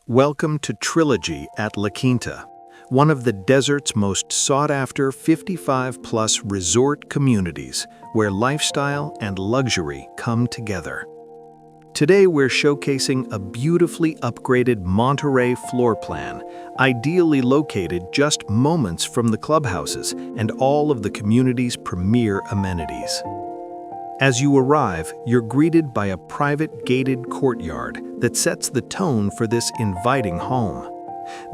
Welcome to Trilogy at La Quinta, one of the desert's most sought-after 55-plus resort communities where lifestyle and luxury come together. Today we're showcasing a beautifully upgraded Monterey floor plan, ideally located just moments from the clubhouses and all of the community's premier amenities. As you arrive, you're greeted by a private gated courtyard that sets the tone for this inviting home.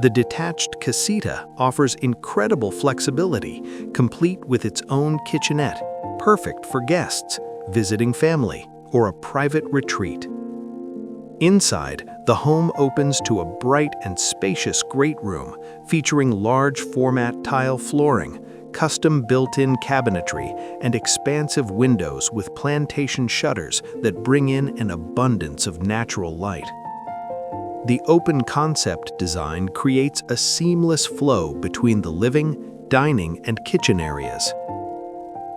The detached Casita offers incredible flexibility, complete with its own kitchenette, perfect for guests, visiting family, or a private retreat. Inside, the home opens to a bright and spacious great room featuring large format tile flooring, custom built-in cabinetry, and expansive windows with plantation shutters that bring in an abundance of natural light. The open concept design creates a seamless flow between the living, dining, and kitchen areas.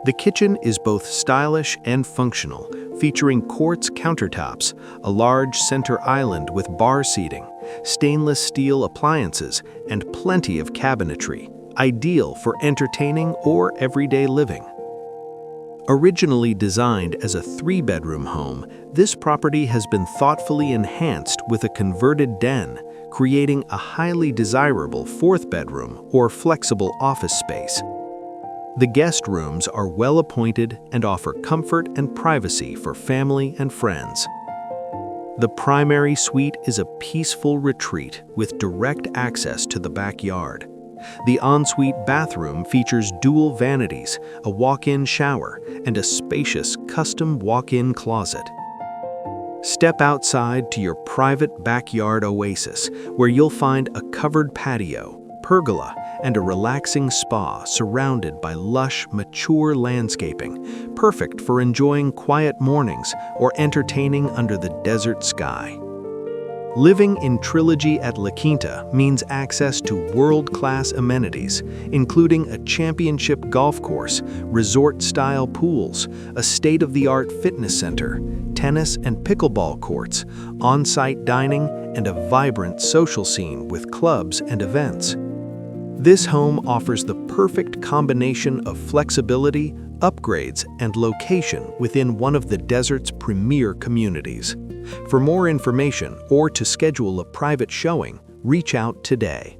The kitchen is both stylish and functional, featuring quartz countertops, a large center island with bar seating, stainless steel appliances, and plenty of cabinetry, ideal for entertaining or everyday living. Originally designed as a three-bedroom home, this property has been thoughtfully enhanced with a converted den, creating a highly desirable fourth bedroom or flexible office space. The guest rooms are well appointed and offer comfort and privacy for family and friends. The primary suite is a peaceful retreat with direct access to the backyard. The ensuite bathroom features dual vanities, a walk-in shower, and a spacious custom walk-in closet. Step outside to your private backyard oasis, where you'll find a covered patio, pergola, and a relaxing spa surrounded by lush, mature landscaping, perfect for enjoying quiet mornings or entertaining under the desert sky. Living in Trilogy at La Quinta means access to world-class amenities, including a championship golf course, resort-style pools, a state-of-the-art fitness center, tennis and pickleball courts, on-site dining, and a vibrant social scene with clubs and events. This home offers the perfect combination of flexibility, upgrades, and location within one of the desert's premier communities. For more information or to schedule a private showing, reach out today.